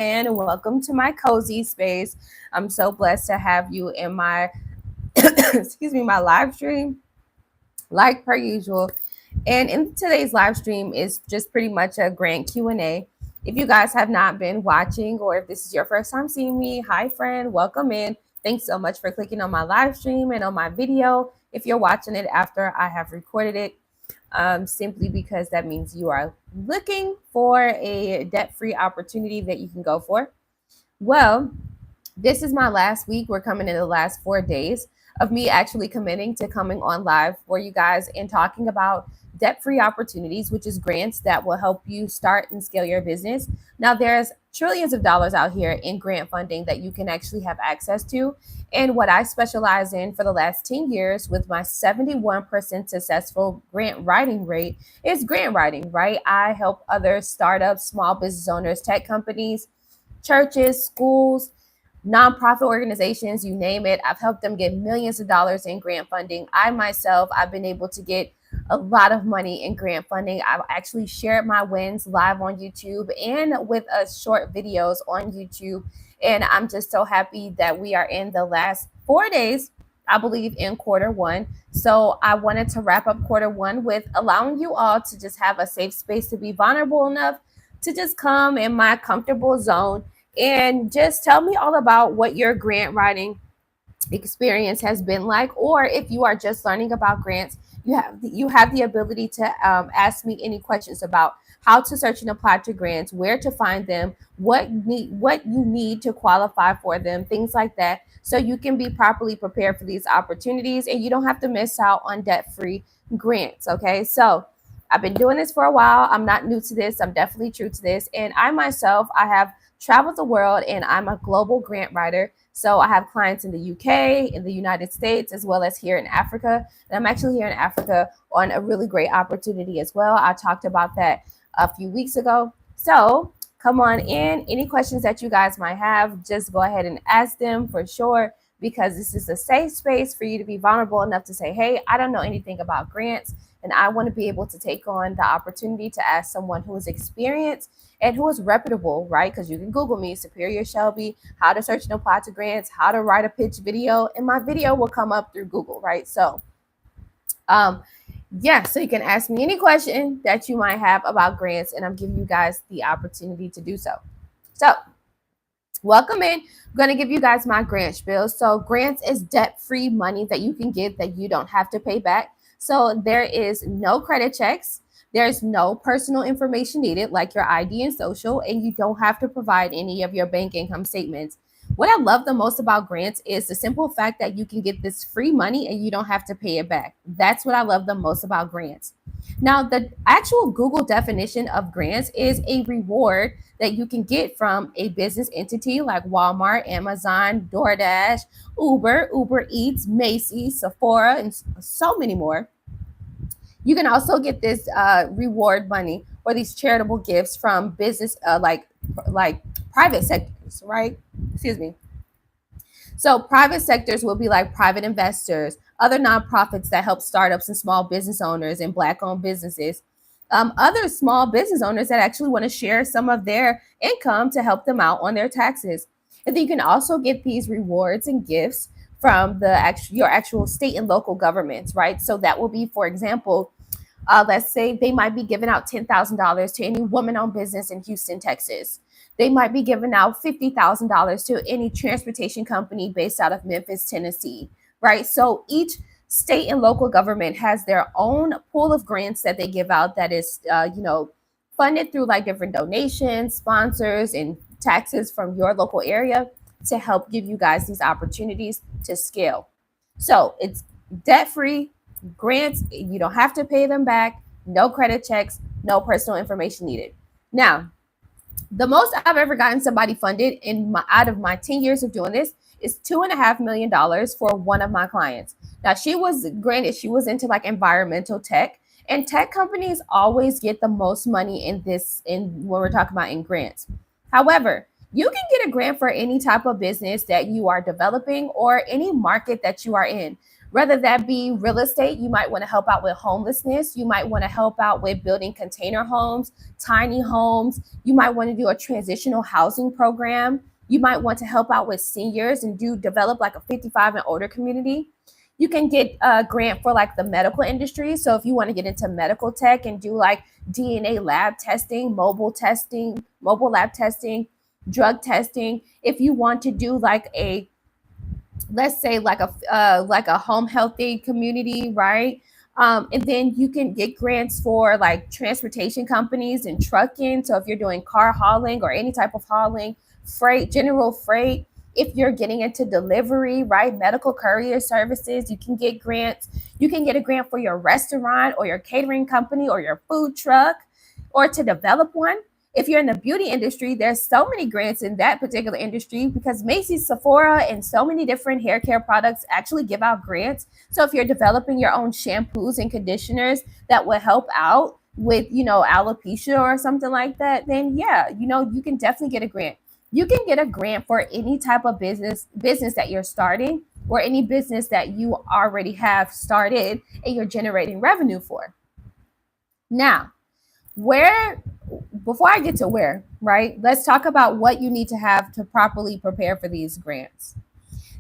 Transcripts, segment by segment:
and welcome to my cozy space. I'm so blessed to have you in my excuse me, my live stream, like per usual. And in today's live stream is just pretty much a grant Q&A. If you guys have not been watching, or if this is your first time seeing me, hi friend, welcome in. Thanks so much for clicking on my live stream and on my video. If you're watching it after I have recorded it, simply because that means you are looking for a debt-free opportunity that you can go for. Well, this is my last week. We're coming in the last 4 days of me actually committing to coming on live for you guys and talking about debt-free opportunities, which is grants that will help you start and scale your business. Now, there's trillions of dollars out here in grant funding that you can actually have access to. And what I specialize in for the last 10 years with my 71% successful grant writing rate is grant writing, right? I help other startups, small business owners, tech companies, churches, schools, nonprofit organizations, you name it. I've helped them get millions of dollars in grant funding. I myself, I've been able to get a lot of money in grant funding. I've actually shared my wins live on YouTube and with us short videos on YouTube. And I'm just so happy that we are in the last 4 days, I believe, in quarter one. So I wanted to wrap up quarter one with allowing you all to just have a safe space to be vulnerable enough to just come in my comfortable zone and just tell me all about what your grant writing experience has been like, or if you are just learning about grants, you have the ability to ask me any questions about how to search and apply to grants, where to find them, what you need to qualify for them, things like that, so you can be properly prepared for these opportunities and you don't have to miss out on debt-free grants. Okay, so I've been doing this for a while. I'm not new to this. I'm definitely true to this. And I myself, I have traveled the world and I'm a global grant writer. So I have clients in the UK, in the United States, as well as here in Africa. And I'm actually here in Africa on a really great opportunity as well. I talked about that a few weeks ago. So come on in. Any questions that you guys might have, just go ahead and ask them for sure, because this is a safe space for you to be vulnerable enough to say, hey, I don't know anything about grants. And I want to be able to take on the opportunity to ask someone who is experienced and who is reputable, right? Because you can Google me, Superior Shelby, how to search and apply to grants, how to write a pitch video, and my video will come up through Google, right? So, so you can ask me any question that you might have about grants, and I'm giving you guys the opportunity to do so. So, welcome in. I'm going to give you guys my grant spiel. So, grants is debt-free money that you can get that you don't have to pay back. So there is no credit checks. There's no personal information needed, like your ID and social, and you don't have to provide any of your bank income statements. What I love the most about grants is the simple fact that you can get this free money and you don't have to pay it back. That's what I love the most about grants. Now, the actual Google definition of grants is a reward that you can get from a business entity like Walmart, Amazon, DoorDash, Uber Eats, Macy's, Sephora, and so many more. You can also get this reward money or these charitable gifts from business like private sectors, right? Excuse me. So private sectors will be like private investors, other nonprofits that help startups and small business owners and Black-owned businesses, other small business owners that actually want to share some of their income to help them out on their taxes. And then you can also get these rewards and gifts from your actual state and local governments, right? So that will be, for example, let's say they might be giving out $10,000 to any woman-owned business in Houston, Texas. They might be giving out $50,000 to any transportation company based out of Memphis, Tennessee, right? So each state and local government has their own pool of grants that they give out that is, funded through like different donations, sponsors, and taxes from your local area to help give you guys these opportunities to scale. So it's debt-free grants. You don't have to pay them back. No credit checks, no personal information needed. Now, the most I've ever gotten somebody funded out of my 10 years of doing this is $2.5 million for one of my clients. Now, she was into like environmental tech, and tech companies always get the most money when we're talking about in grants. However, you can get a grant for any type of business that you are developing or any market that you are in. Whether that be real estate, you might want to help out with homelessness. You might want to help out with building container homes, tiny homes. You might want to do a transitional housing program. You might want to help out with seniors and develop like a 55 and older community. You can get a grant for like the medical industry. So if you want to get into medical tech and do like DNA lab testing, mobile lab testing, drug testing. If you want to do like a, let's say like a home healthy community, right? And then you can get grants for like transportation companies and trucking. So if you're doing car hauling or any type of hauling, freight, general freight, if you're getting into delivery, right? Medical courier services, you can get grants. You can get a grant for your restaurant or your catering company or your food truck, or to develop one. If you're in the beauty industry, there's so many grants in that particular industry because Macy's, Sephora, and so many different hair care products actually give out grants. So if you're developing your own shampoos and conditioners that will help out with, alopecia or something like that, then yeah, you can definitely get a grant. You can get a grant for any type of business that you're starting, or any business that you already have started and you're generating revenue for. Now, where before I get to where, right? Let's talk about what you need to have to properly prepare for these grants.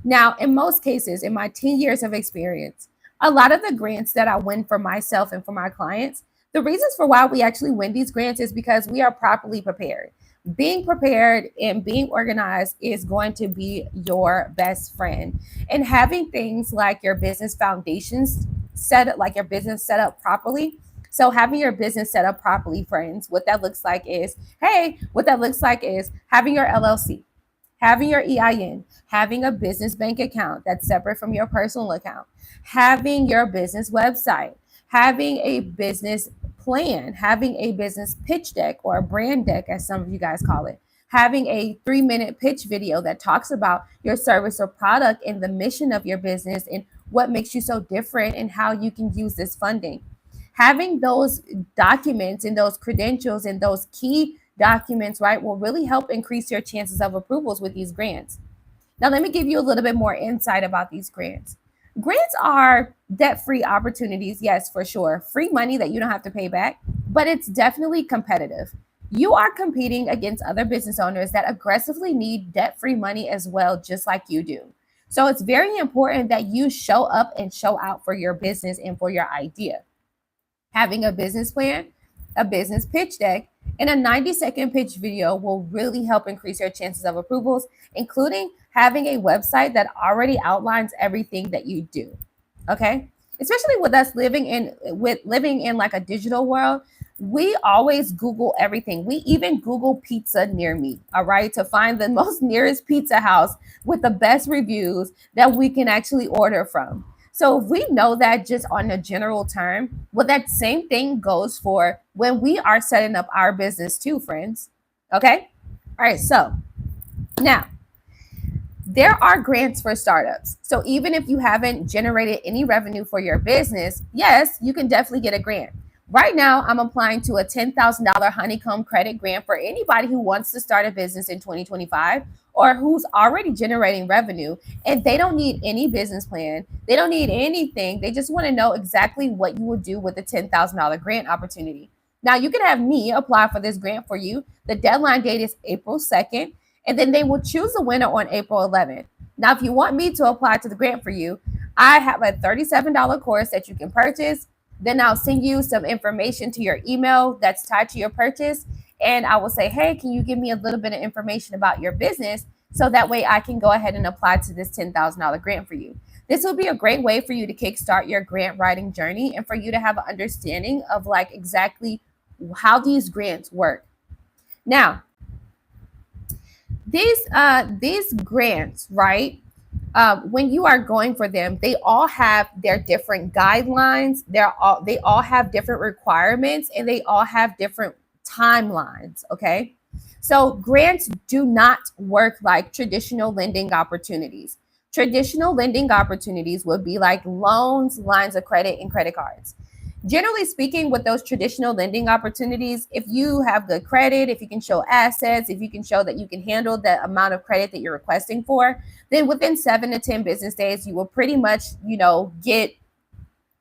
Now, in most cases, in my 10 years of experience, a lot of the grants that I win for myself and for my clients, the reasons for why we actually win these grants is because we are properly prepared. Being prepared and being organized is going to be your best friend. And having things like your business foundations set up, like your business set up properly. So having your business set up properly, friends, what that looks like is, having your LLC, having your EIN, having a business bank account that's separate from your personal account, having your business website, having a business plan, having a business pitch deck or a brand deck, as some of you guys call it, having a 3-minute pitch video that talks about your service or product and the mission of your business and what makes you so different and how you can use this funding. Having those documents and those credentials and those key documents, right, will really help increase your chances of approvals with these grants. Now, let me give you a little bit more insight about these grants. Grants are debt-free opportunities, yes, for sure. Free money that you don't have to pay back, but it's definitely competitive. You are competing against other business owners that aggressively need debt-free money as well, just like you do. So it's very important that you show up and show out for your business and for your idea. Having a business plan, a business pitch deck, and a 90-second pitch video will really help increase your chances of approvals, including having a website that already outlines everything that you do. Okay? Especially with us living in like a digital world, we always Google everything. We even Google pizza near me, all right, to find the most nearest pizza house with the best reviews that we can actually order from. So if we know that just on a general term, well, that same thing goes for when we are setting up our business too, friends. Okay? All right, so now there are grants for startups. So even if you haven't generated any revenue for your business, yes, you can definitely get a grant. Right now, I'm applying to a $10,000 Honeycomb Credit Grant for anybody who wants to start a business in 2025 or who's already generating revenue, and they don't need any business plan. They don't need anything. They just want to know exactly what you will do with the $10,000 grant opportunity. Now, you can have me apply for this grant for you. The deadline date is April 2nd, and then they will choose a winner on April 11th. Now, if you want me to apply to the grant for you, I have a $37 course that you can purchase. Then I'll send you some information to your email that's tied to your purchase. And I will say, hey, can you give me a little bit of information about your business? So that way I can go ahead and apply to this $10,000 grant for you. This will be a great way for you to kickstart your grant writing journey and for you to have an understanding of like exactly how these grants work. Now, these grants, right? When you are going for them, they all have their different guidelines. They all have different requirements, and they all have different timelines. Okay, so grants do not work like traditional lending opportunities. Traditional lending opportunities would be like loans, lines of credit, and credit cards. Generally speaking, with those traditional lending opportunities, if you have good credit, if you can show assets, if you can show that you can handle the amount of credit that you're requesting for, then within 7 to 10 business days, you will pretty much, get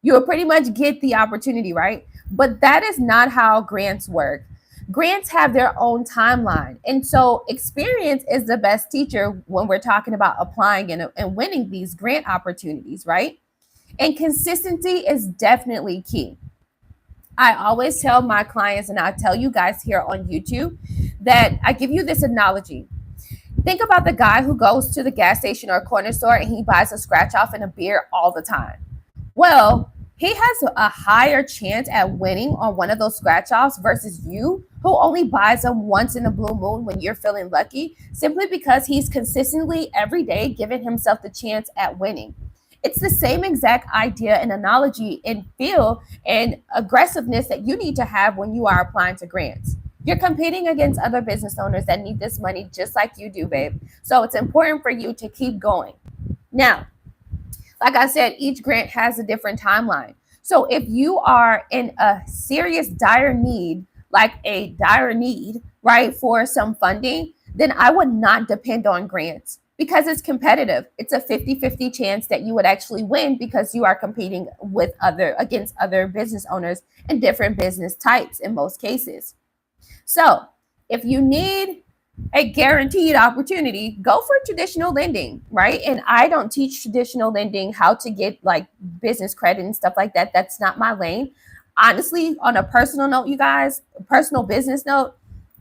the opportunity, right? But that is not how grants work. Grants have their own timeline. And so experience is the best teacher when we're talking about applying and winning these grant opportunities, right? And consistency is definitely key. I always tell my clients, and I tell you guys here on YouTube, that I give you this analogy. Think about the guy who goes to the gas station or corner store and he buys a scratch off and a beer all the time. Well, he has a higher chance at winning on one of those scratch offs versus you, who only buys them once in a blue moon when you're feeling lucky, simply because he's consistently every day giving himself the chance at winning. It's the same exact idea and analogy and feel and aggressiveness that you need to have when you are applying to grants. You're competing against other business owners that need this money just like you do, babe. So it's important for you to keep going. Now, like I said, each grant has a different timeline. So if you are in a serious dire need, like a dire need, right, for some funding, then I would not depend on grants because it's competitive. It's a 50-50 chance that you would actually win because you are competing with against other business owners and different business types in most cases. So if you need a guaranteed opportunity, go for traditional lending, right? And I don't teach traditional lending, how to get like business credit and stuff like that. That's not my lane. Honestly, on a personal note, you guys, personal business note,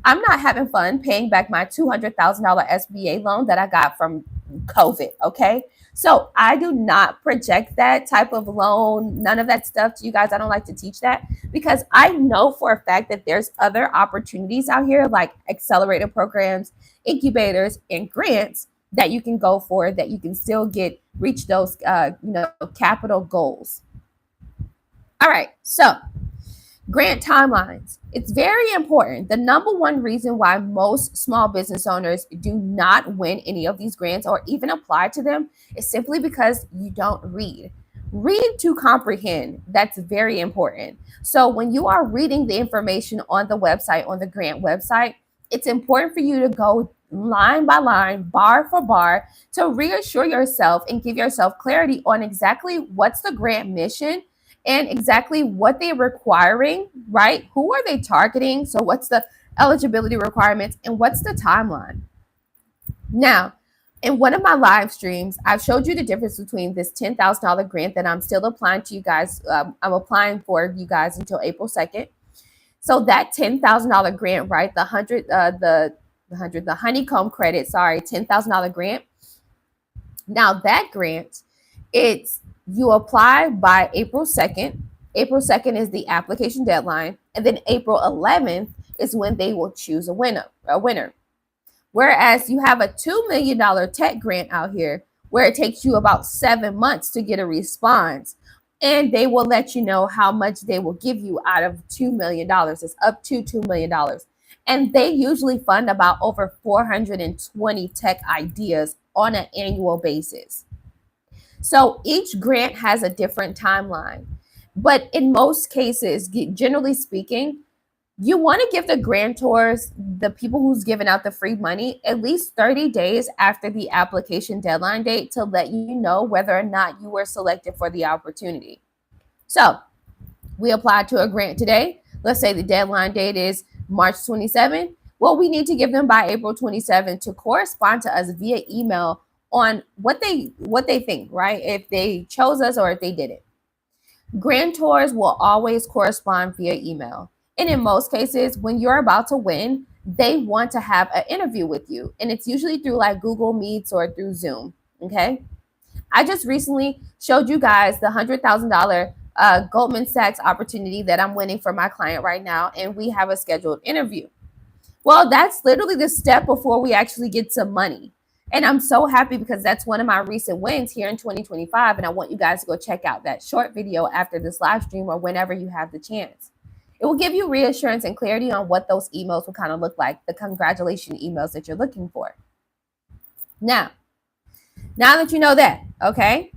I'm not having fun paying back my $200,000 SBA loan that I got from COVID. Okay. So I do not project that type of loan, none of that stuff to you guys. I don't like to teach that because I know for a fact that there's other opportunities out here like accelerator programs, incubators, and grants that you can go for that you can still reach those capital goals. All right, so grant timelines. It's very important. The number one reason why most small business owners do not win any of these grants or even apply to them is simply because you don't read. Read to comprehend. That's very important. So when you are reading the information on the website, on the grant website, it's important for you to go line by line, bar for bar, to reassure yourself and give yourself clarity on exactly what's the grant mission and exactly what they're requiring, right? Who are they targeting? So what's the eligibility requirements and what's the timeline? Now, in one of my live streams, I've showed you the difference between this $10,000 grant that I'm still applying to you guys. I'm applying for you guys until April 2nd. So that $10,000 grant, right? The Honeycomb credit, $10,000 grant. Now that grant, you apply by April 2nd. April 2nd is the application deadline. And then April 11th is when they will choose a winner. Whereas you have a $2 million tech grant out here where it takes you about 7 months to get a response. And they will let you know how much they will give you out of $2 million. It's up to $2 million. And they usually fund about over 420 tech ideas on an annual basis. So each grant has a different timeline. But in most cases, generally speaking, you want to give the grantors, the people who's giving out the free money, at least 30 days after the application deadline date to let you know whether or not you were selected for the opportunity. So we applied to a grant today. Let's say the deadline date is March 27. Well, we need to give them by April 27 to correspond to us via email on what they think, right? If they chose us or if they didn't. Grantors will always correspond via email. And in most cases, when you're about to win, they want to have an interview with you. And it's usually through like Google Meets or through Zoom. Okay. I just recently showed you guys the $100,000 Goldman Sachs opportunity that I'm winning for my client right now. And we have a scheduled interview. Well, that's literally the step before we actually get some money. And I'm so happy because that's one of my recent wins here in 2025. And I want you guys to go check out that short video after this live stream or whenever you have the chance. It will give you reassurance and clarity on what those emails will kind of look like, the congratulations emails that you're looking for. Now that you know that, okay,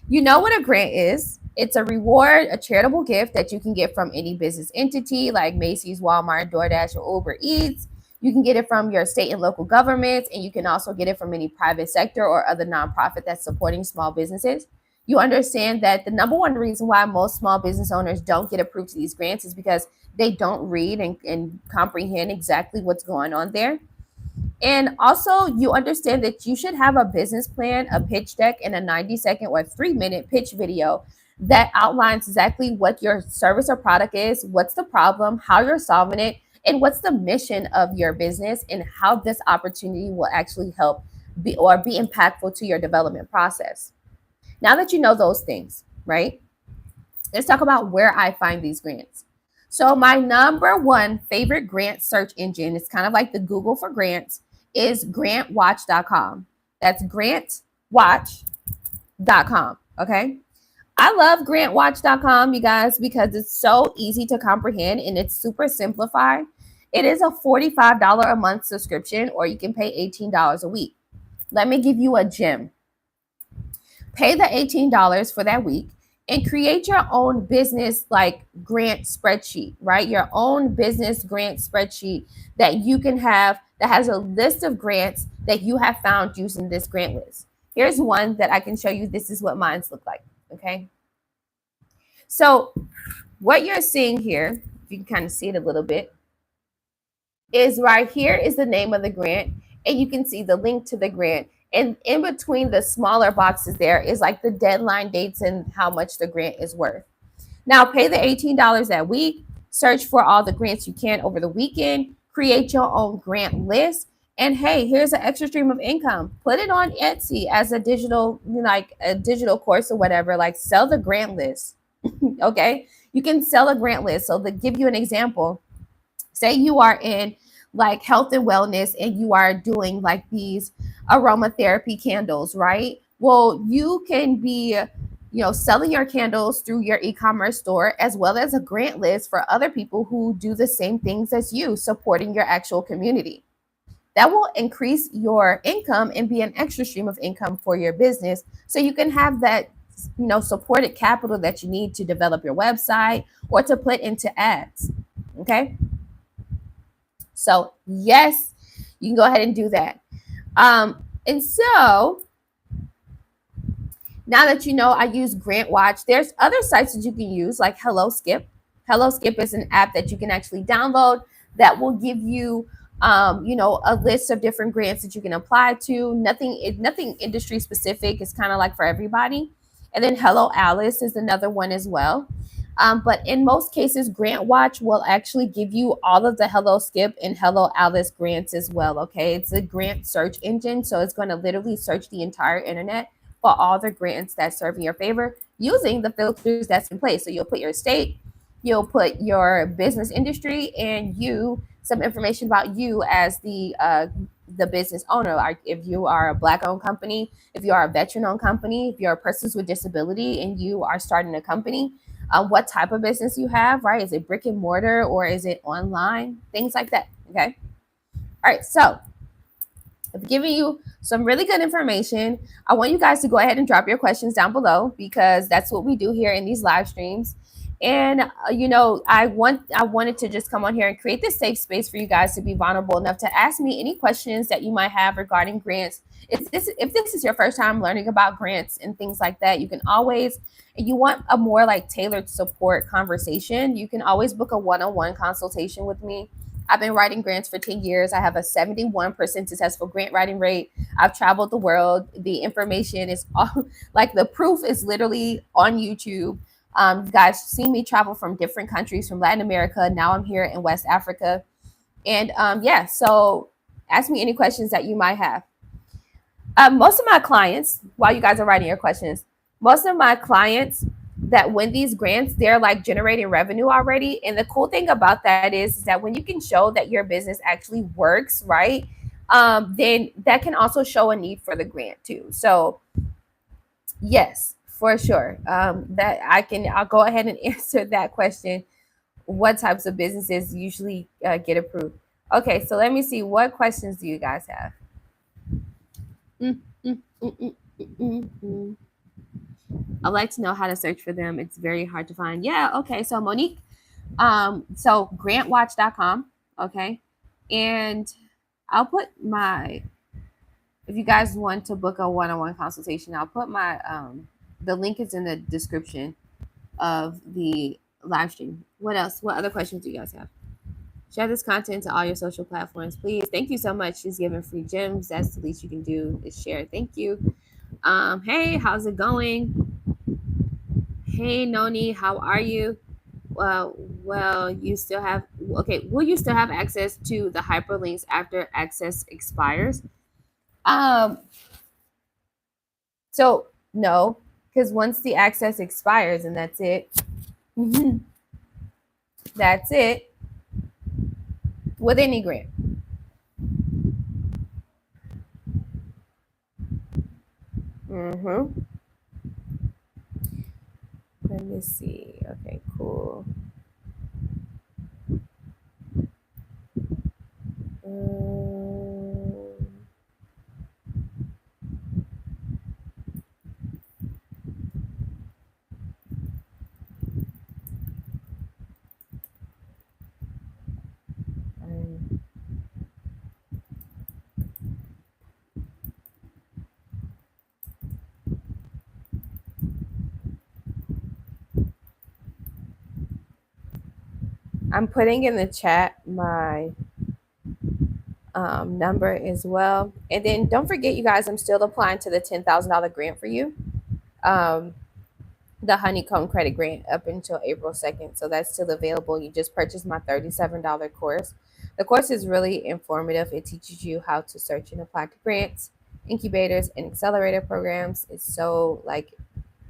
you know what a grant is. It's a reward, a charitable gift that you can get from any business entity like Macy's, Walmart, DoorDash, or Uber Eats. You can get it from your state and local governments, and you can also get it from any private sector or other nonprofit that's supporting small businesses. You understand that the number one reason why most small business owners don't get approved to these grants is because they don't read and comprehend exactly what's going on there. And also, you understand that you should have a business plan, a pitch deck, and a 90-second or 3-minute pitch video that outlines exactly what your service or product is, what's the problem, how you're solving it, and what's the mission of your business, and how this opportunity will actually help be impactful to your development process. Now that you know those things, right? Let's talk about where I find these grants. So my number one favorite grant search engine, it's kind of like the Google for grants, is grantwatch.com. That's grantwatch.com. Okay. I love grantwatch.com, you guys, because it's so easy to comprehend and it's super simplified. It is a $45 a month subscription, or you can pay $18 a week. Let me give you a gem. Pay the $18 for that week and create your own business like grant spreadsheet, right? Your own business grant spreadsheet that you can have that has a list of grants that you have found using this grant list. Here's one that I can show you. This is what mine's look like. Okay. So what you're seeing here, if you can kind of see it a little bit, is right here is the name of the grant, and you can see the link to the grant. And in between the smaller boxes there is like the deadline dates and how much the grant is worth. Now pay the $18 that week, search for all the grants you can over the weekend, create your own grant list, and hey, here's an extra stream of income. Put it on Etsy as a digital, like a digital course or whatever, like sell the grant list. Okay. You can sell a grant list. So to give you an example, say you are in like health and wellness and you are doing like these aromatherapy candles, right? Well, you can be, selling your candles through your e-commerce store as well as a grant list for other people who do the same things as you, supporting your actual community. That will increase your income and be an extra stream of income for your business. So you can have that, supported capital that you need to develop your website or to put into ads. Okay. So yes, you can go ahead and do that. And so now that you know I use GrantWatch, there's other sites that you can use like HelloSkip. HelloSkip is an app that you can actually download that will give you a list of different grants that you can apply to. Nothing industry specific. It's kind of like for everybody. And then Hello Alice is another one as well. But in most cases, GrantWatch will actually give you all of the HelloSkip and Hello Alice grants as well. Okay, it's a grant search engine, so it's going to literally search the entire internet for all the grants that serve in your favor using the filters that's in place. So you'll put your state, you'll put your business industry, and some information about you as the business owner. Like if you are a Black-owned company, if you are a veteran-owned company, if you're a person with disability and you are starting a company, what type of business you have, right? Is it brick and mortar or is it online? Things like that. Okay. All right. So I've given you some really good information. I want you guys to go ahead and drop your questions down below because that's what we do here in these live streams. And I wanted to just come on here and create this safe space for you guys to be vulnerable enough to ask me any questions that you might have regarding grants. If this is your first time learning about grants and things like that, you can always, if you want a more like tailored support conversation, you can always book a one-on-one consultation with me. I've been writing grants for 10 years. I have a 71% successful grant writing rate. I've traveled the world. The information is all, like the proof is literally on YouTube. You guys see me travel from different countries, from Latin America. Now I'm here in West Africa. And so ask me any questions that you might have. Most of my clients, while you guys are writing your questions, most of my clients that win these grants, they're like generating revenue already. And the cool thing about that is that when you can show that your business actually works, right, then that can also show a need for the grant too. So yes, for sure. I'll go ahead and answer that question. What types of businesses usually get approved? Okay, so let me see. What questions do you guys have? I'd like to know how to search for them. It's very hard to find. Yeah, okay. So Monique, so grantwatch.com, okay? And I'll put my, if you guys want to book a one-on-one consultation, I'll put my the link is in the description of the live stream. What else? What other questions do you guys have? Share this content to all your social platforms, please. Thank you so much. She's giving free gems. That's the least you can do is share. Thank you. Hey, how's it going? Hey, Noni, how are you? Well, you still have, okay, will you still have access to the hyperlinks after access expires? Um, so no, because once the access expires and that's it, that's it with any grant. Let me see. Okay, cool. I'm putting in the chat my number as well. And then don't forget, you guys, I'm still applying to the $10,000 grant for you. The Honeycomb Credit Grant up until April 2nd. So that's still available. You just purchased my $37 course. The course is really informative. It teaches you how to search and apply to grants, incubators, and accelerator programs. It's so like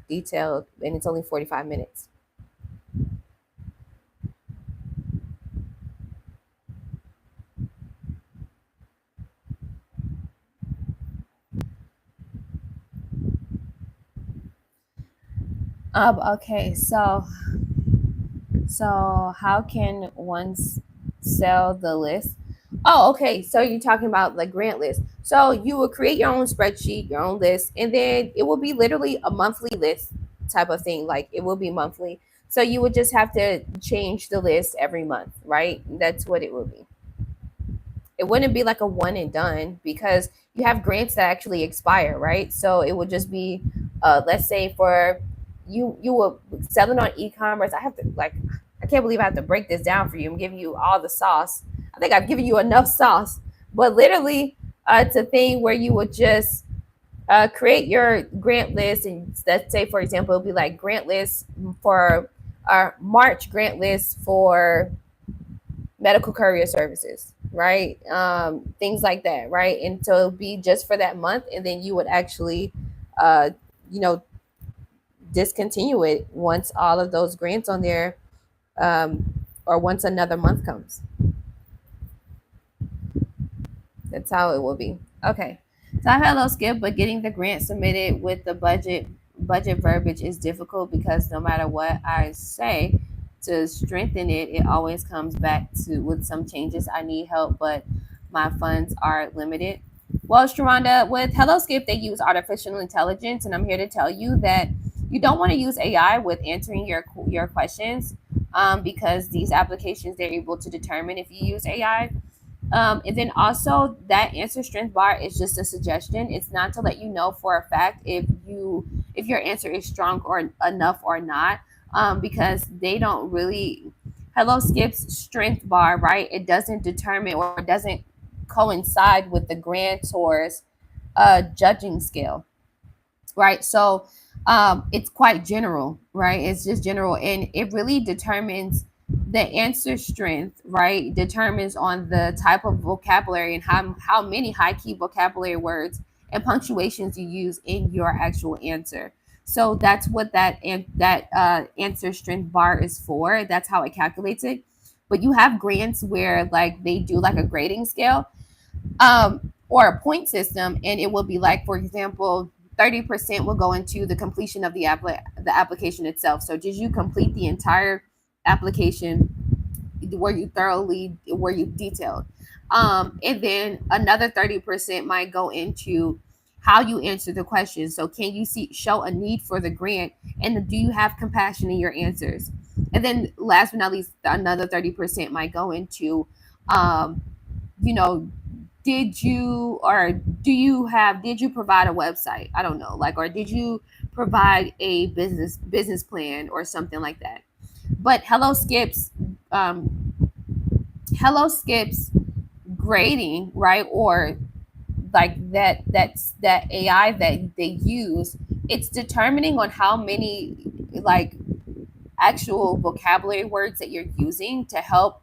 detailed, and it's only 45 minutes. Okay, so how can one sell the list? Oh, okay. So you're talking about the grant list. So you will create your own spreadsheet, your own list, and then it will be literally a monthly list type of thing. Like it will be monthly. So you would just have to change the list every month, right? That's what it would be. It wouldn't be like a one and done because you have grants that actually expire, right? So it would just be, let's say for you will sell it on e-commerce. I have to like, I can't believe I have to break this down for you. I'm giving you all the sauce. I think I've given you enough sauce, but literally, it's a thing where you would just create your grant list, and let's say, for example, it'll be like grant list for our March grant list for medical courier services, right? Things like that, right? And so it'll be just for that month, and then you would actually, uh, you know, discontinue it once all of those grants on there, or once another month comes. That's how it will be. Okay. So I've had a little skip, but getting the grant submitted with the budget verbiage is difficult because no matter what I say to strengthen it, it always comes back to with some changes. I need help, but my funds are limited. Well, Sharonda, with Hello Skip, they use artificial intelligence, and I'm here to tell you that you don't want to use AI with answering your questions, because these applications, they're able to determine if you use AI. And then also that answer strength bar is just a suggestion. It's not to let you know for a fact if your answer is strong or enough or not, because they don't really. Hello Skip's strength bar, right? It doesn't determine or doesn't coincide with the grantor's judging scale, right? So it's quite general, right? It's just general, and it really determines the answer strength, right? Determines on the type of vocabulary and how many high key vocabulary words and punctuations you use in your actual answer. So that's what that answer strength bar is for. That's how it calculates it. But you have grants where like they do like a grading scale, or a point system, and it will be like, for example, 30% will go into the completion of the application itself. So did you complete the entire application? Were you detailed? And then another 30% might go into how you answer the question. So can you show a need for the grant, and do you have compassion in your answers? And then last but not least, another 30% might go into, um, you know, did you provide a website? I don't know, like, or did you provide a business plan or something like that? But um, Hello skips grading, right? Or like that AI that they use, it's determining on how many like actual vocabulary words that you're using to help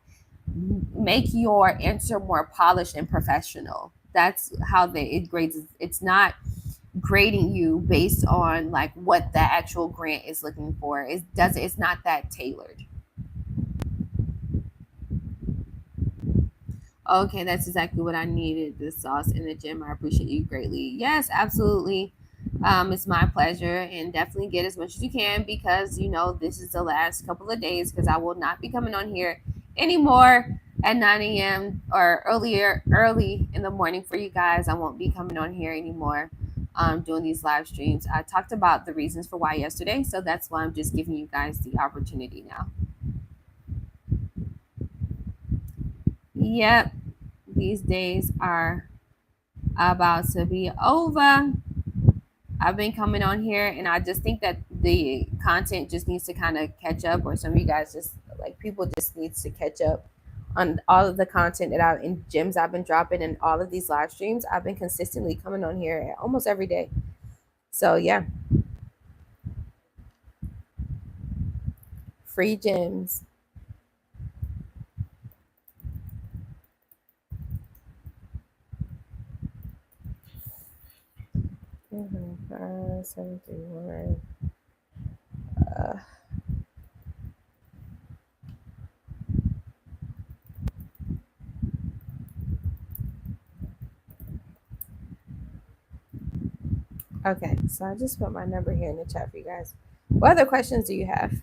make your answer more polished and professional. That's how it grades. It's not grading you based on like what the actual grant is looking for. It's not that tailored. Okay, that's exactly what I needed. The sauce in the gym. I appreciate you greatly. Yes, absolutely. It's my pleasure, and definitely get as much as you can, because this is the last couple of days, because I will not be coming on here anymore at 9 a.m. or early in the morning for you guys. I won't be coming on here anymore doing these live streams. I talked about the reasons for why yesterday, so that's why I'm just giving you guys the opportunity now. Yep, these days are about to be over. I've been coming on here, and I just think that the content just needs to kind of catch up, or some of you guys just like people just needs to catch up on all of the content that I've in gyms I've been dropping, and all of these live streams. I've been consistently coming on here almost every day. So yeah, free gyms. Mm-hmm. 731. Uh, okay, so I just put my number here in the chat for you guys. What other questions do you have?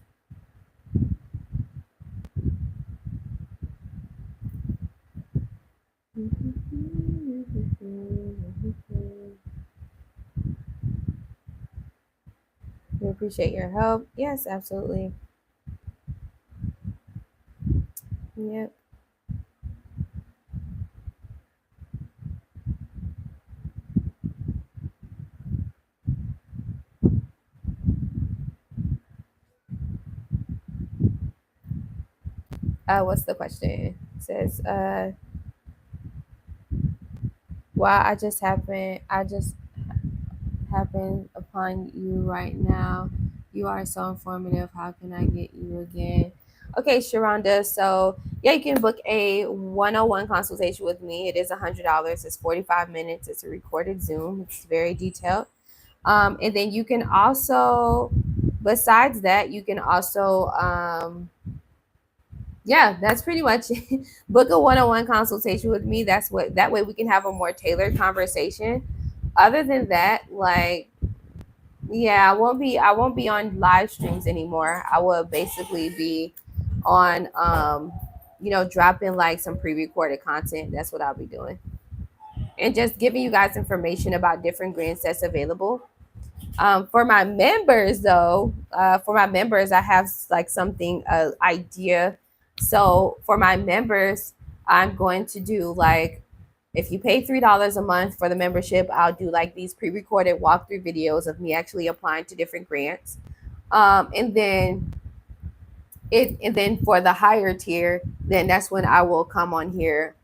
We appreciate your help. Yes, absolutely. Yep. What's the question? It says, wow, I just happened upon you right now. You are so informative. How can I get you again? Okay, Sharonda. So yeah, you can book a 101 consultation with me. It is $100. It's 45 minutes. It's a recorded Zoom. It's very detailed. And then you can also, besides that, you can also yeah, that's pretty much it. Book a one-on-one consultation with me. That way we can have a more tailored conversation. Other than that, like, yeah, I won't be on live streams anymore. I will basically be on dropping like some pre-recorded content. That's what I'll be doing. And just giving you guys information about different grants that's available. For my members, though, I have like something idea. So for my members, I'm going to do like, if you pay $3 a month for the membership, I'll do like these pre-recorded walkthrough videos of me actually applying to different grants. And then for the higher tier, then that's when I will come on here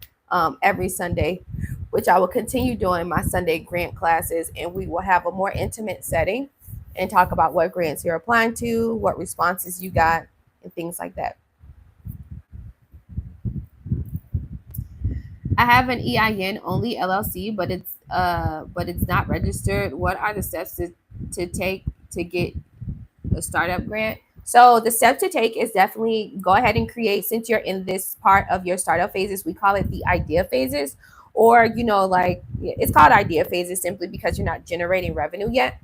every Sunday, which I will continue doing my Sunday grant classes, and we will have a more intimate setting and talk about what grants you're applying to, what responses you got, and things like that. I have an EIN only LLC, but it's not registered. What are the steps to take to get a startup grant? So the step to take is definitely go ahead and create, since you're in this part of your startup phases, we call it the idea phases, or like it's called idea phases simply because you're not generating revenue yet.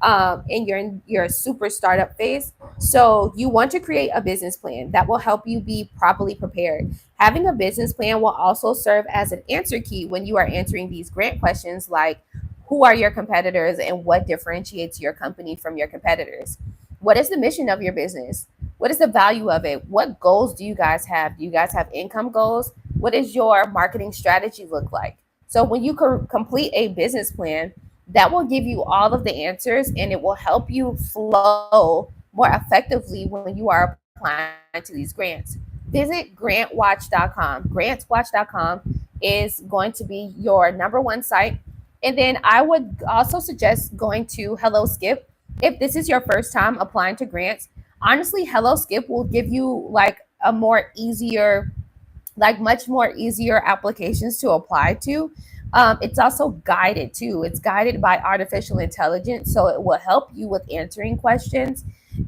And you're in your super startup phase. So you want to create a business plan that will help you be properly prepared. Having a business plan will also serve as an answer key when you are answering these grant questions, like Who are your competitors and what differentiates your company from your competitors? What is the mission of your business? What is the value of it? What goals do you guys have? Do you guys have income goals? What does your marketing strategy look like? So when you complete a business plan, that will give you all of the answers and it will help you flow more effectively when you are applying to these grants. Visit grantwatch.com. Grantwatch.com is going to be your number one site. And then I would also suggest going to Hello Skip. If this is your first time applying to grants, honestly, Hello Skip will give you like a more easier, like much more easier applications to apply to. It's also guided too. It's guided by artificial intelligence, so it will help you with answering questions,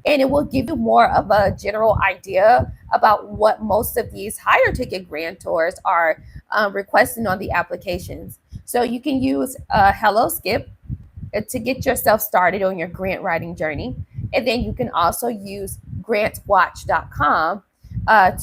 and it will give you more of a general idea about what most of these higher ticket grantors are requesting on the applications. So you can use Hello Skip to get yourself started on your grant writing journey. And then you can also use grantwatch.com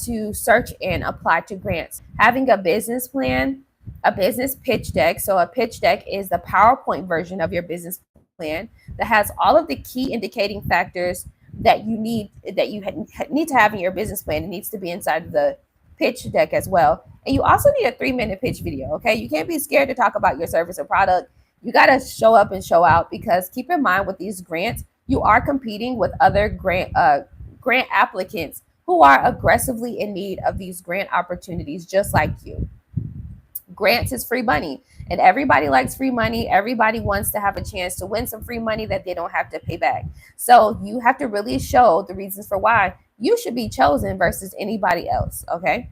to search and apply to grants. Having a business plan, a business pitch deck. So, a pitch deck is the PowerPoint version of your business plan that has all of the key indicating factors that you need to have in your business plan. It needs to be inside of the pitch deck as well. And you also need a 3-minute pitch video. Okay, you can't be scared to talk about your service or product. You got to show up and show out, because keep in mind, with these grants, you are competing with other grant applicants who are aggressively in need of these grant opportunities just like you. Grants is free money, and everybody likes free money. Everybody wants to have a chance to win some free money that they don't have to pay back. So you have to really show the reasons for why you should be chosen versus anybody else. Okay.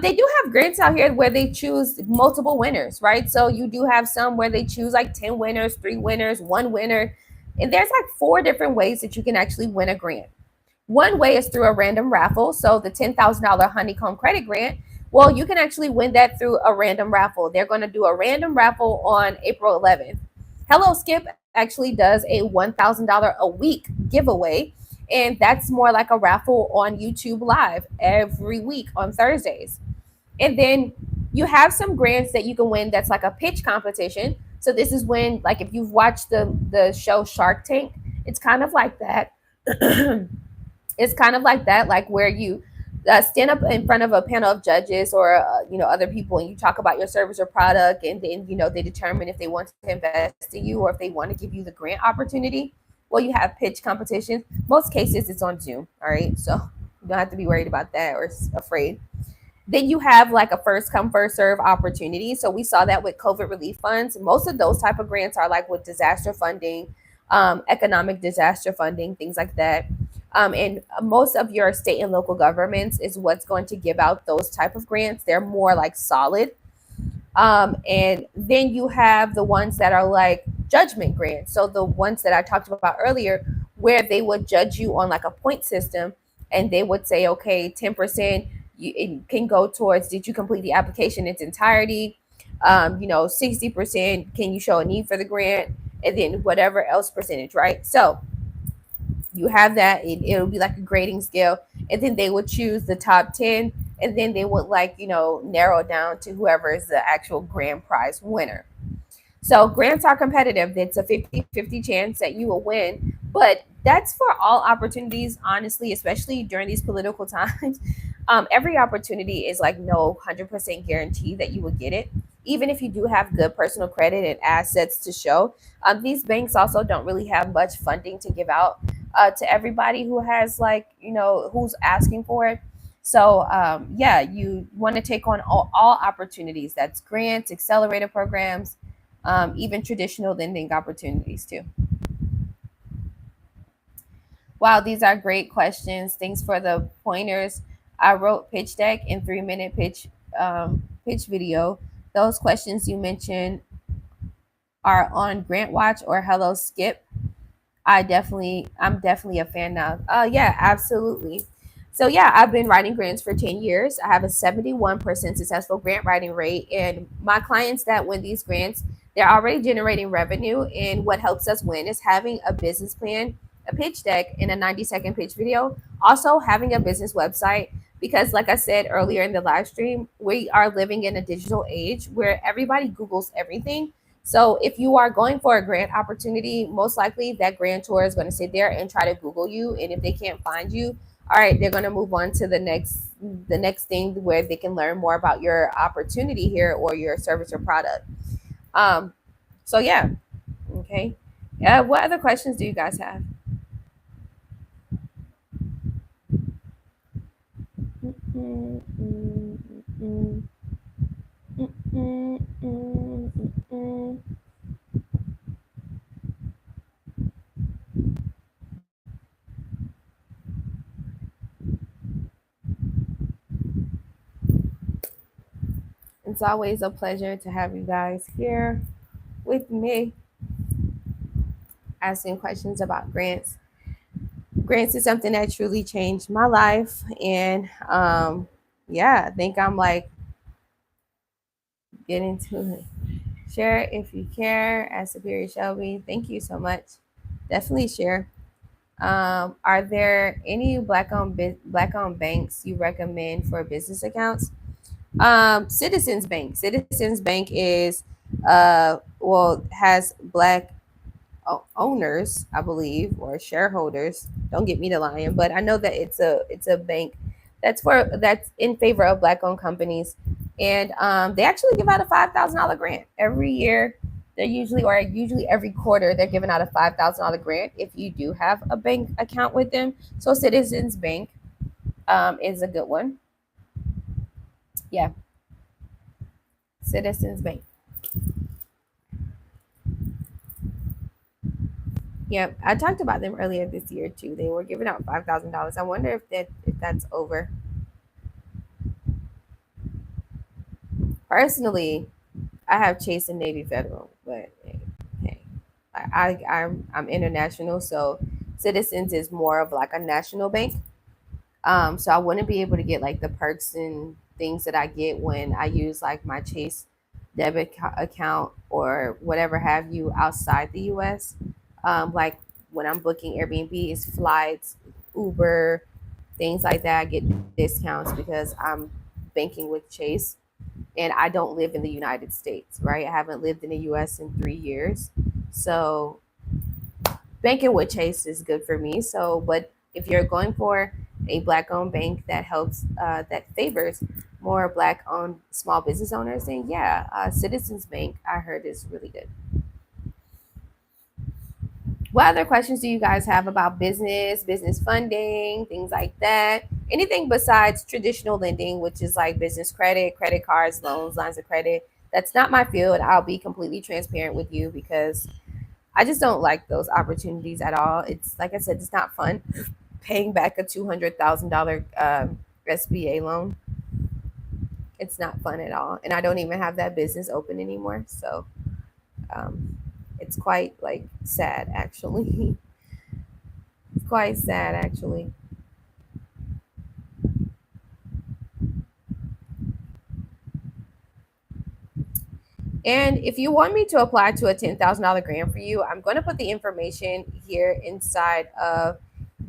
They do have grants out here where they choose multiple winners, right? So you do have some where they choose like 10 winners, 3 winners, 1 winner. And there's like 4 different ways that you can actually win a grant. One way is through a random raffle. So the $10,000 Honeycomb Credit Grant, well, you can actually win that through a random raffle. They're going to do a random raffle on April 11th. Hello Skip actually does a $1,000 a week giveaway, and that's more like a raffle on YouTube Live every week on Thursdays. And then you have some grants that you can win that's like a pitch competition. So this is when, like, if you've watched the show Shark Tank, it's kind of like that. It's kind of like that, like where you stand up in front of a panel of judges or other people, and you talk about your service or product, and then they determine if they want to invest in you or if they want to give you the grant opportunity. Well, you have pitch competitions. Most cases it's on Zoom. All right, so you don't have to be worried about that or afraid. Then you have like a first come first serve opportunity. So we saw that with COVID relief funds. Most of those type of grants are like with disaster funding, economic disaster funding, things like that. And most of your state and local governments is what's going to give out those type of grants. They're more like solid. And then you have the ones that are like judgment grants. So the ones that I talked about earlier, where they would judge you on like a point system, and they would say, okay, 10% it can go towards, did you complete the application in its entirety? 60%, can you show a need for the grant? And then whatever else percentage, right? So you have that. It'll be like a grading scale, and then they would choose the top 10, and then they would narrow down to whoever is the actual grand prize winner. So grants are competitive. It's a 50-50 chance that you will win, but that's for all opportunities, honestly, especially during these political times. Every opportunity is like no 100% guarantee that you will get it. Even if you do have good personal credit and assets to show, these banks also don't really have much funding to give out to everybody who has who's asking for it. So you want to take on all opportunities. That's grants, accelerator programs, even traditional lending opportunities too. Wow, these are great questions. Thanks for the pointers. I wrote pitch deck and 3-minute pitch video. Those questions you mentioned are on Grant Watch or Hello Skip. I'm definitely a fan now. Yeah, absolutely. So yeah, I've been writing grants for 10 years. I have a 71% successful grant writing rate, and my clients that win these grants, they're already generating revenue. And what helps us win is having a business plan, a pitch deck, and a 90-second pitch video. Also having a business website, because like I said earlier in the live stream, we are living in a digital age where everybody Googles everything. So if you are going for a grant opportunity, most likely that grantor is going to sit there and try to Google you. And if they can't find you, all right, they're going to move on to the next thing where they can learn more about your opportunity here or your service or product. Um, so yeah, okay. What other questions do you guys have? Mm, mm, mm, mm, mm, mm, mm, mm. It's always a pleasure to have you guys here with me asking questions about grants. Grants is something that truly changed my life. And yeah, I think I'm like getting to it. Share if you care, as Superior Shelby. Thank you so much. Definitely share. Are there any black owned banks you recommend for business accounts? Citizens Bank. Citizens Bank is well, has black owners, I believe, or shareholders. Don't get me to lying, but I know that it's a bank that's in favor of black owned companies, and they actually give out a $5,000 grant every year. They're usually every quarter they're giving out a $5,000 grant if you do have a bank account with them. So Citizens Bank is a good one. Yeah, Citizens Bank. Yeah, I talked about them earlier this year too. They were giving out $5,000. I wonder if that's over. Personally, I have Chase and Navy Federal, but hey, I'm international, so Citizens is more of like a national bank. So I wouldn't be able to get like the perks and things that I get when I use like my Chase account or whatever have you outside the U.S. Like when I'm booking Airbnbs, flights, Uber, things like that, I get discounts because I'm banking with Chase and I don't live in the United States, right? I haven't lived in the US in 3 years. So banking with Chase is good for me. So, but if you're going for a black owned bank that helps, that favors more black owned small business owners, then yeah, Citizens Bank, I heard is really good. What other questions do you guys have about business funding, things like that? Anything besides traditional lending, which is like business credit, credit cards, loans, lines of credit? That's not my field. I'll be completely transparent with you because I just don't like those opportunities at all. It's like I said, it's not fun paying back a $200,000 SBA loan. It's not fun at all, and I don't even have that business open anymore. So um, it's quite like sad, actually. It's quite sad, actually. And if you want me to apply to a $10,000 grant for you, I'm going to put the information here inside of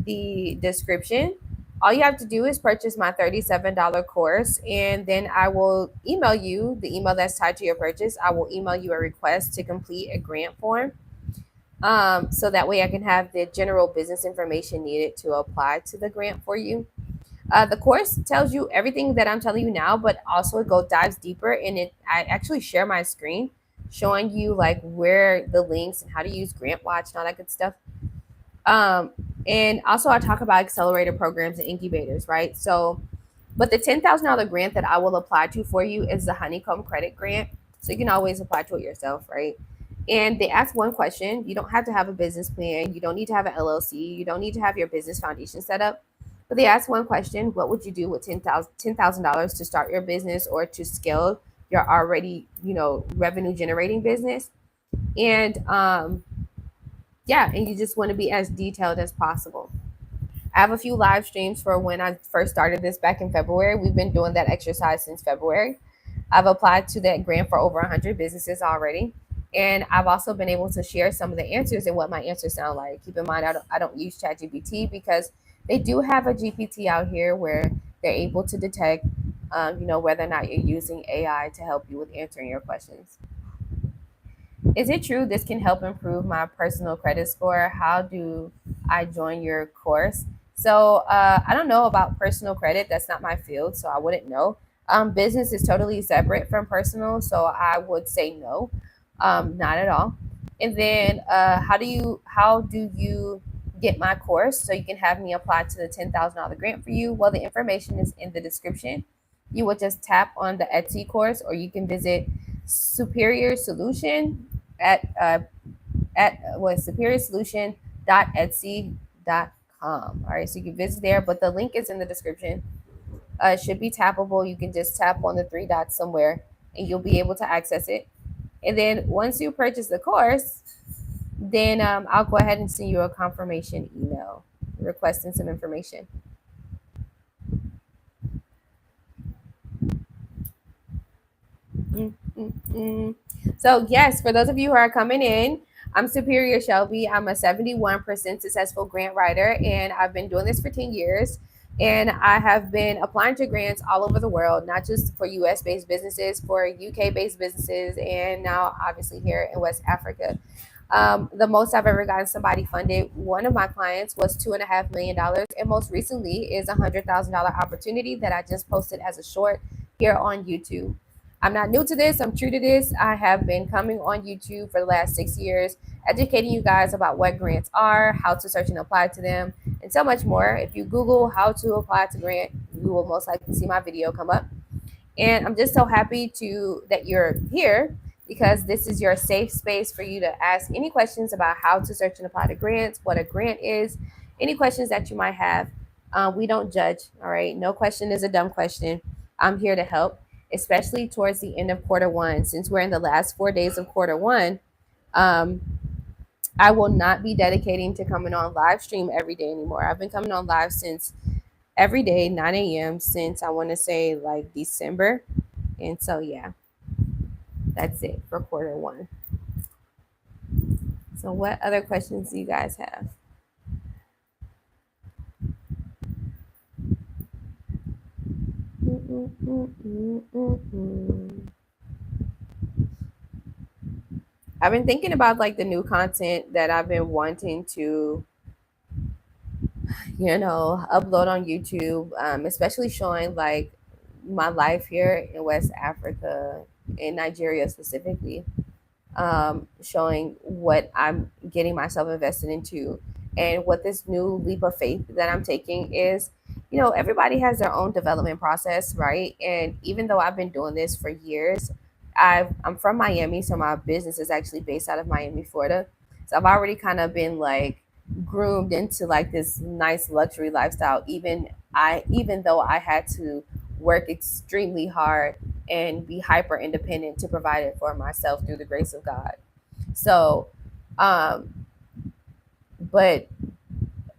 the description. All you have to do is purchase my $37 course, and then I will email you the email that's tied to your purchase. I will email you a request to complete a grant form. So that way I can have the general business information needed to apply to the grant for you. The course tells you everything that I'm telling you now, but also it go dives deeper and it I actually share my screen showing you like where the links and how to use Grant Watch and all that good stuff. Um, and also I talk about accelerator programs and incubators, right? So, but the $10,000 grant that I will apply to for you is the Honeycomb Credit Grant. So you can always apply to it yourself, right? And they ask one question. You don't have to have a business plan. You don't need to have an LLC. You don't need to have your business foundation set up. But they ask one question: what would you do with $10,000 to start your business or to scale your already, revenue generating business? And yeah, and you just want to be as detailed as possible. I have a few live streams for when I first started this back in February. We've been doing that exercise since February. I've applied to that grant for over 100 businesses already. And I've also been able to share some of the answers and what my answers sound like. Keep in mind, I don't use ChatGPT because they do have a GPT out here where they're able to detect, whether or not you're using AI to help you with answering your questions. Is it true this can help improve my personal credit score? How do I join your course? So I don't know about personal credit. That's not my field, so I wouldn't know. Business is totally separate from personal, so I would say no, not at all. And then how do you get my course so you can have me apply to the $10,000 grant for you? Well, the information is in the description. You would just tap on the Etsy course, or you can visit Superior Solution at what superiorsolution.etsy.com. All right, so you can visit there, but the link is in the description. It should be tappable. You can just tap on the three dots somewhere and you'll be able to access it. And then once you purchase the course, then I'll go ahead and send you a confirmation email requesting some information. Mm-mm-mm. So, yes, for those of you who are coming in, I'm Superior Shelby. I'm a 71% successful grant writer, and I've been doing this for 10 years. And I have been applying to grants all over the world, not just for US based businesses, for UK based businesses, and now obviously here in West Africa. The most I've ever gotten somebody funded, one of my clients was $2.5 million, and most recently is $100,000 opportunity that I just posted as a short here on YouTube. I'm not new to this. I'm true to this. I have been coming on YouTube for the last 6 years, educating you guys about what grants are, how to search and apply to them, and so much more. If you Google how to apply to grant, you will most likely see my video come up. And I'm just so happy to that you're here because this is your safe space for you to ask any questions about how to search and apply to grants, what a grant is, any questions that you might have. We don't judge, all right? No question is a dumb question. I'm here to help, especially towards the end of quarter one. Since we're in the last 4 days of quarter one, um, I will not be dedicating to coming on live stream every day anymore. I've been coming on live since every day, 9 a.m., since I want to say like December. And so, yeah, that's it for quarter one. So, what other questions do you guys have? I've been thinking about like the new content that I've been wanting to, upload on YouTube, especially showing like my life here in West Africa, in Nigeria specifically, showing what I'm getting myself invested into and what this new leap of faith that I'm taking is. Everybody has their own development process, right? And even though I've been doing this for years, I'm from Miami, so my business is actually based out of Miami, Florida. So I've already kind of been like groomed into like this nice luxury lifestyle. Even though I had to work extremely hard and be hyper independent to provide it for myself through the grace of God. So, um, but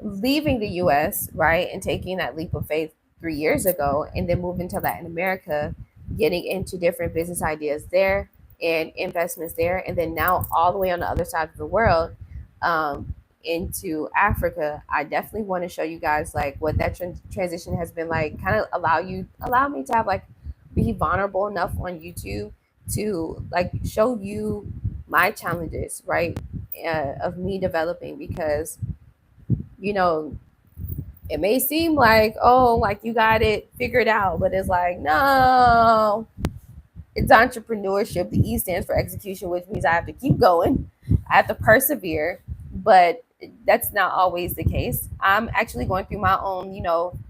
leaving the US, right, and taking that leap of faith 3 years ago and then moving to Latin America, getting into different business ideas there and investments there, and then now all the way on the other side of the world, um, into Africa. I definitely want to show you guys like what that transition has been like, kind of allow me to have like be vulnerable enough on YouTube to like show you my challenges, right, of me developing because you know it may seem like, oh, like you got it figured out, but it's like, no, it's entrepreneurship. The E stands for execution, which means I have to keep going. I have to persevere, but that's not always the case. I'm actually going through my own,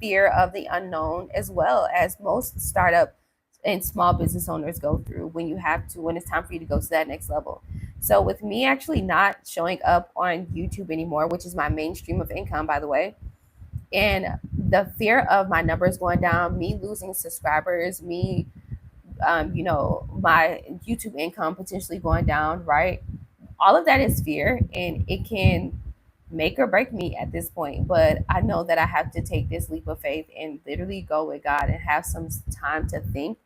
fear of the unknown, as well as most startup and small business owners go through when it's time for you to go to that next level. So with me actually not showing up on YouTube anymore, which is my main stream of income, by the way, and the fear of my numbers going down, me losing subscribers, me my YouTube income potentially going down, right? All of that is fear and it can make or break me at this point. But I know that I have to take this leap of faith and literally go with God and have some time to think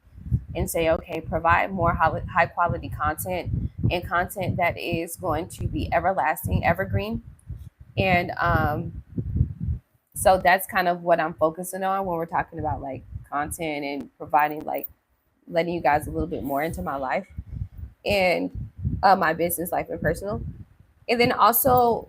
and say, okay, provide more high quality content and content that is going to be everlasting, evergreen. And so that's kind of what I'm focusing on when we're talking about like content and providing like letting you guys a little bit more into my life. And my business life and personal. And then also,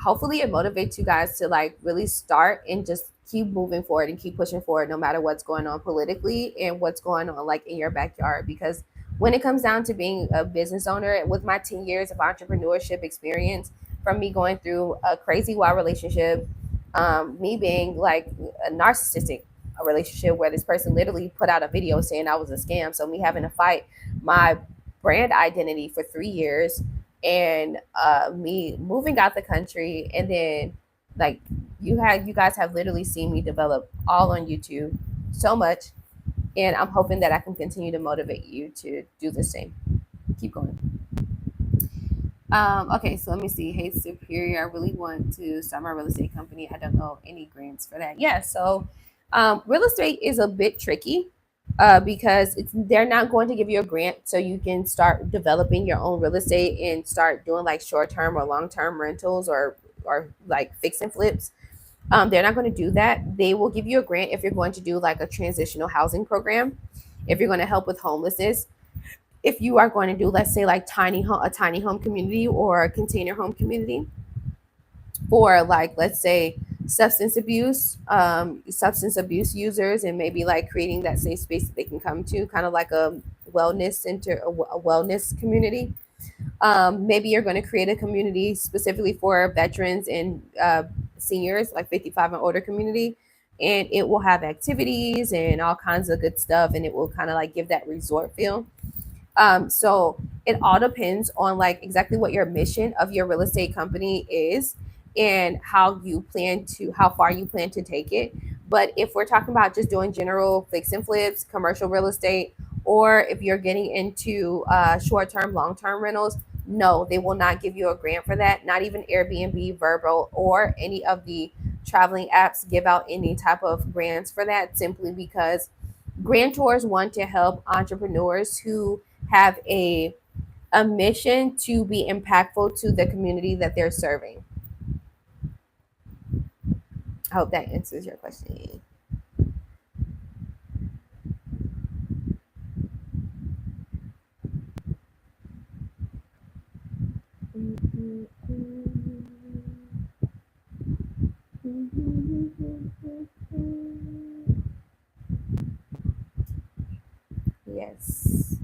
hopefully it motivates you guys to like really start and just keep moving forward and keep pushing forward no matter what's going on politically and what's going on like in your backyard. Because when it comes down to being a business owner, with my 10 years of entrepreneurship experience, from me going through a crazy wild relationship, me being like a narcissistic relationship where this person literally put out a video saying I was a scam, so me having to fight my brand identity for 3 years, and me moving out the country, and then like you guys have literally seen me develop all on YouTube so much, and I'm hoping that I can continue to motivate you to do the same. Keep going. Okay, so let me see. Hey, Superior, I really want to start my real estate company. I don't know any grants for that. Yeah, so real estate is a bit tricky because they're not going to give you a grant so you can start developing your own real estate and start doing like short term or long term rentals or like fix and flips. They're not going to do that. They will give you a grant if you're going to do like a transitional housing program, if you're going to help with homelessness, if you are going to do, let's say, like a tiny home community or a container home community, for like, let's say, substance abuse users, and maybe like creating that safe space that they can come to, kind of like a wellness center, a wellness community. Maybe you're going to create a community specifically for veterans and seniors, like 55 and older community, and it will have activities and all kinds of good stuff, and it will kind of like give that resort feel. So it all depends on like exactly what your mission of your real estate company is and how far you plan to take it. But if we're talking about just doing general fix and flips, commercial real estate, or if you're getting into short-term, long-term rentals, no, they will not give you a grant for that. Not even Airbnb, Verbo, or any of the traveling apps give out any type of grants for that, simply because grantors want to help entrepreneurs who have a mission to be impactful to the community that they're serving. I hope that answers your question. Yes.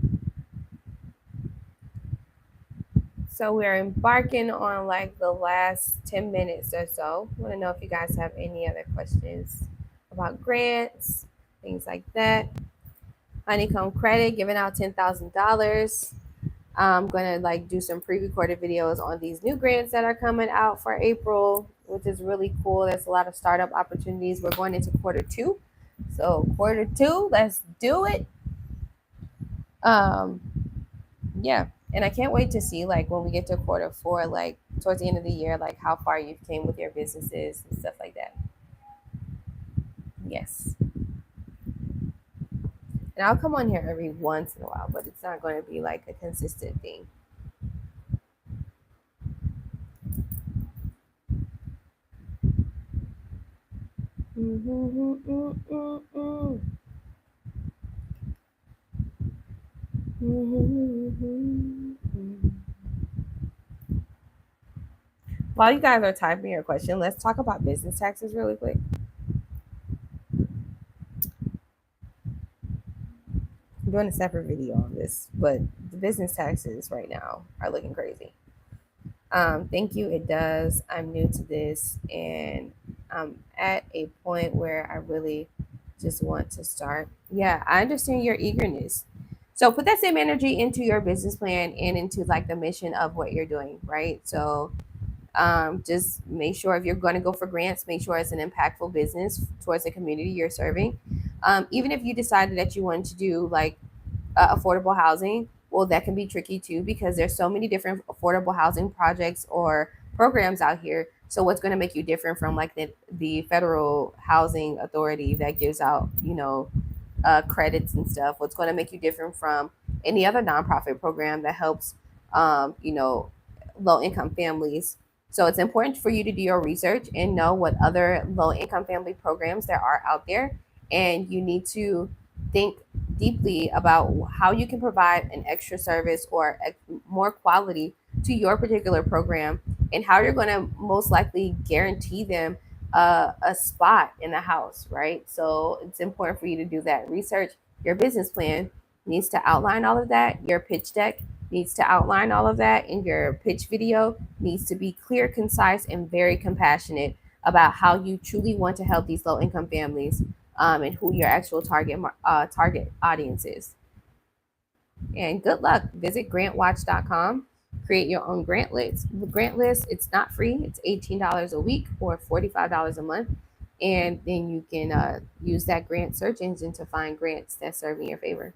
So we're embarking on like the last 10 minutes or so. I want to know if you guys have any other questions about grants, things like that. Honeycomb Credit giving out $10,000. I'm gonna like do some pre-recorded videos on these new grants that are coming out for April, which is really cool. There's a lot of startup opportunities. We're going into quarter 2, so quarter 2, let's do it. Um, yeah, and I can't wait to see like when we get to quarter 4, like towards the end of the year, like how far you've came with your businesses and stuff like that. Yes, and I'll come on here every once in a while, but it's not going to be like a consistent thing. While you guys are typing your question, let's talk about business taxes really quick. I'm doing a separate video on this, but the business taxes right now are looking crazy. Thank you. It does. I'm new to this, and I'm at a point where I really just want to start. Yeah, I understand your eagerness. So put that same energy into your business plan and into like the mission of what you're doing, right? So just make sure if you're going to go for grants, make sure it's an impactful business towards the community you're serving. Even if you decided that you wanted to do like affordable housing, well, that can be tricky too because there's so many different affordable housing projects or programs out here. So what's going to make you different from like the federal housing authority that gives out, credits and stuff? What's going to make you different from any other nonprofit program that helps, low income families? So it's important for you to do your research and know what other low income family programs there are out there, and you need to think deeply about how you can provide an extra service or more quality to your particular program, and how you're going to most likely guarantee them a spot in the house, right? So it's important for you to do that research. Your business plan needs to outline all of that. Your pitch deck needs to outline all of that, and your pitch video needs to be clear, concise, and very compassionate about how you truly want to help these low income families, and who your actual target audience is. And good luck. Visit grantwatch.com. Create your own grant list. The grant list, it's not free. It's $18 a week or $45 a month. And then you can use that grant search engine to find grants that serve in your favor.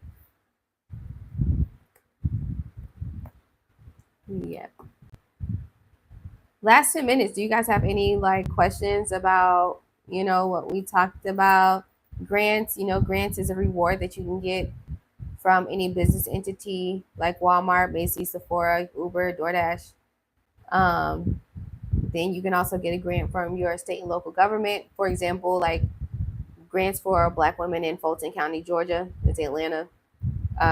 Yeah. Last 10 minutes. Do you guys have any questions about, what we talked about? Grants, grants is a reward that you can get from any business entity like Walmart, Macy's, Sephora, Uber, DoorDash. Then you can also get a grant from your state and local government. For example, like grants for Black women in Fulton County, Georgia. It's Atlanta.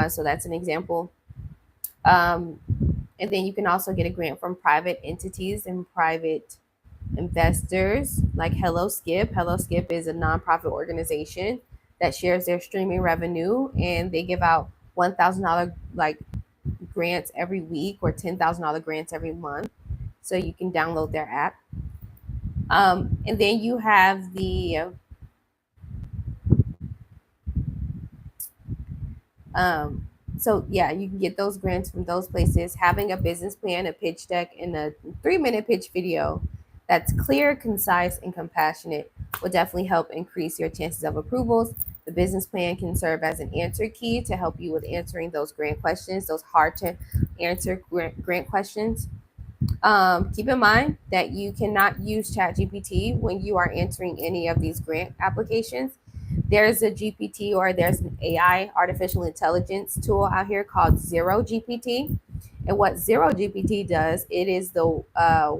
So that's an example. And then you can also get a grant from private entities and private investors like Hello Skip. Hello Skip is a nonprofit organization that shares their streaming revenue, and they give out $1,000 grants every week or $10,000 grants every month. So you can download their app. And then you have the so yeah, you can get those grants from those places. Having a business plan, a pitch deck, and a 3-minute pitch video that's clear, concise, and compassionate will definitely help increase your chances of approvals. The business plan can serve as an answer key to help you with answering those grant questions, those hard to answer grant questions. Keep in mind that you cannot use ChatGPT when you are answering any of these grant applications. There's a GPT, or there's an AI, artificial intelligence tool out here called Zero GPT. And what Zero GPT does, it is the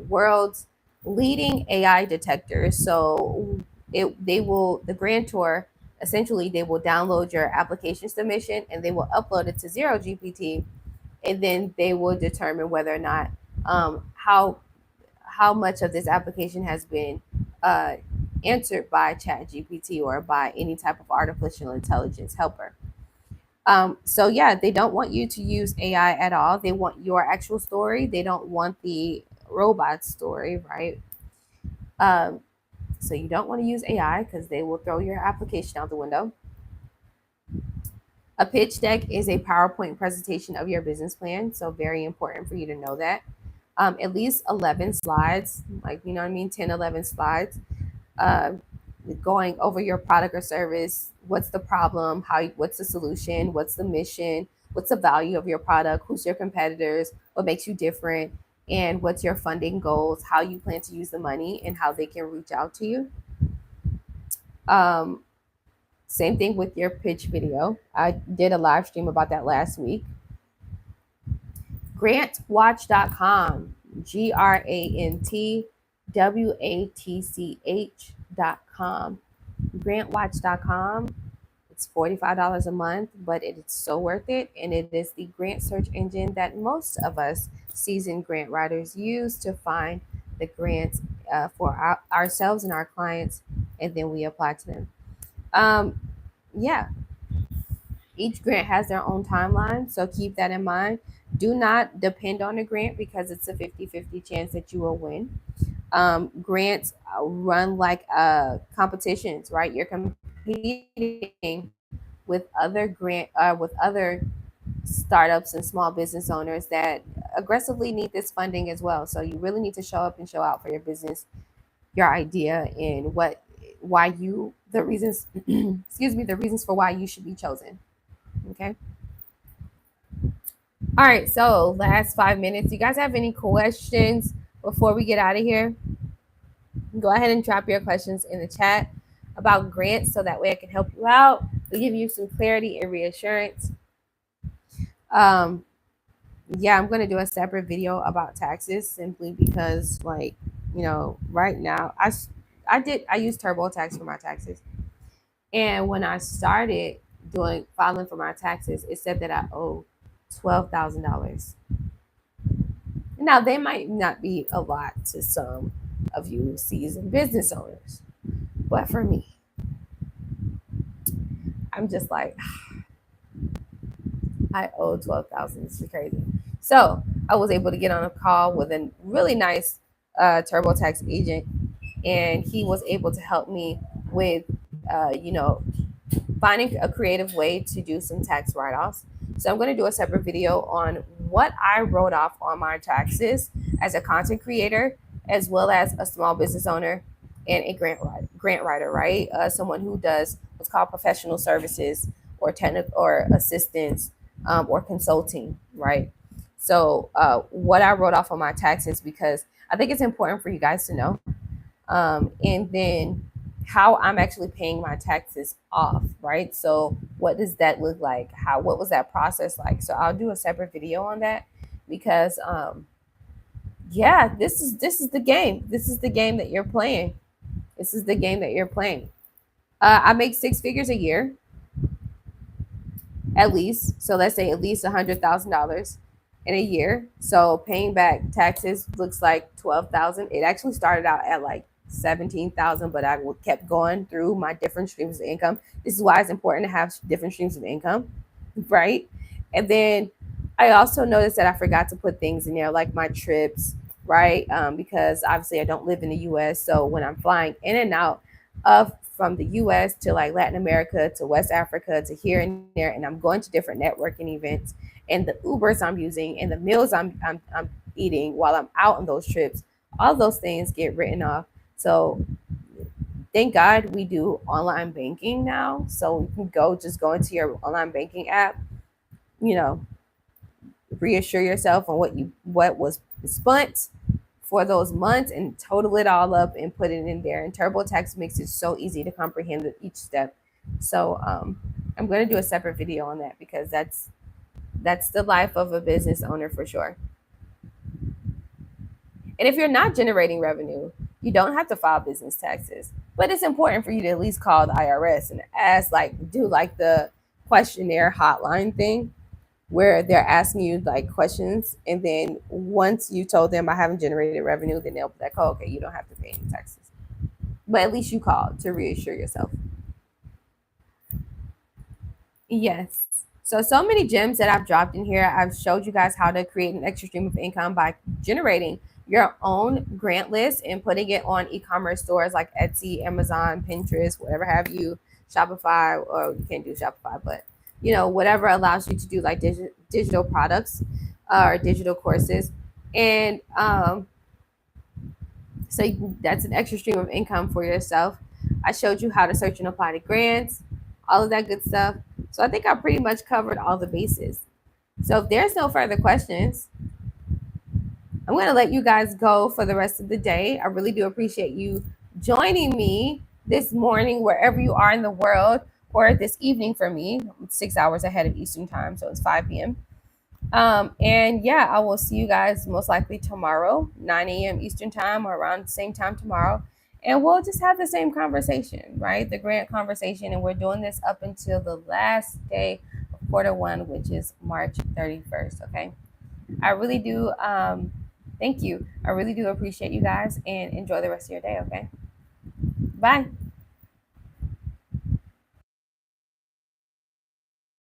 world's leading AI detector. So the grantor, essentially, they will download your application submission and they will upload it to Zero GPT, and then they will determine whether or not how much of this application has been answered by ChatGPT or by any type of artificial intelligence helper. So yeah, they don't want you to use AI at all. They want your actual story. They don't want the robot story, right? So you don't want to use AI because they will throw your application out the window. A pitch deck is a PowerPoint presentation of your business plan. So very important for you to know that. At least 11 slides, 10, 11 slides, going over your product or service. What's the problem? What's the solution? What's the mission? What's the value of your product? Who's your competitors? What makes you different? And what's your funding goals? How you plan to use the money and how they can reach out to you. Same thing with your pitch video. I did a live stream about that last week. Grantwatch.com, grantwatch.com. Grantwatch.com. It's $45 a month, but it is so worth it. And it is the grant search engine that most of us seasoned grant writers use to find the grants for ourselves and our clients, and then we apply to them. Yeah. Each grant has their own timeline, so keep that in mind. Do not depend on a grant because it's a 50-50 chance that you will win. Grants run like competitions, right? You're competing with other startups and small business owners that aggressively need this funding as well. So you really need to show up and show out for your business, your idea, and the reasons the reasons for why you should be chosen. Okay. All right. So last 5 minutes. You guys have any questions before we get out of here? Go ahead and drop your questions in the chat about grants so that way I can help you out. We'll give you some clarity and reassurance. Yeah, I'm going to do a separate video about taxes simply because right now I use TurboTax for my taxes. And when I started filing for my taxes, it said that I owe $12,000. Now, they might not be a lot to some of you seasoned business owners, but for me, I'm just like, I owe 12,000. This is crazy. So I was able to get on a call with a really nice TurboTax agent, and he was able to help me with, finding a creative way to do some tax write-offs. So I'm going to do a separate video on what I wrote off on my taxes as a content creator, as well as a small business owner and a grant writer, right? Someone who does what's called professional services or technical or assistance, or consulting, right? So what I wrote off on my taxes, because I think it's important for you guys to know, and then how I'm actually paying my taxes off, right? So what does that look like? What was that process like? So I'll do a separate video on that, because yeah, this is the game. This is the game that you're playing. This is the game that you're playing. I make 6 figures a year, at least. So let's say at least $100,000 in a year. So paying back taxes looks like 12,000. It actually started out at like 17,000, but I kept going through my different streams of income. This is why it's important to have different streams of income, right? And then I also noticed that I forgot to put things in there like my trips, right? Because obviously I don't live in the US. So when I'm flying in and out of from the US to like Latin America to West Africa to here and there, and I'm going to different networking events, and the Ubers I'm using and the meals I'm eating while I'm out on those trips, all those things get written off. So thank God we do online banking now. So you can just go into your online banking app, reassure yourself on what was spent for those months and total it all up and put it in there. And TurboTax makes it so easy to comprehend each step. So I'm going to do a separate video on that, because that's the life of a business owner for sure. And if you're not generating revenue, you don't have to file business taxes. But it's important for you to at least call the IRS and ask, do the questionnaire hotline thing, where they're asking you like questions, and then once you told them I haven't generated revenue, then they'll be like, oh, okay, you don't have to pay any taxes. But at least you called to reassure yourself. Yes. So many gems that I've dropped in here. I've showed you guys how to create an extra stream of income by generating your own grant list and putting it on e-commerce stores like Etsy, Amazon, Pinterest, whatever have you, Shopify, or you can't do Shopify, but whatever allows you to do like digital products or digital courses. And so that's an extra stream of income for yourself. I showed you how to search and apply to grants, all of that good stuff. So I think I pretty much covered all the bases. So if there's no further questions, I'm going to let you guys go for the rest of the day. I really do appreciate you joining me this morning, wherever you are in the world, or this evening for me. It's 6 hours ahead of Eastern time, so it's 5 p.m. And yeah, I will see you guys most likely tomorrow, 9 a.m. Eastern time, or around the same time tomorrow. And we'll just have the same conversation, right? The grant conversation. And we're doing this up until the last day of Q1, which is March 31st. Okay. I really do. Thank you. I really do appreciate you guys, and enjoy the rest of your day. Okay. Bye.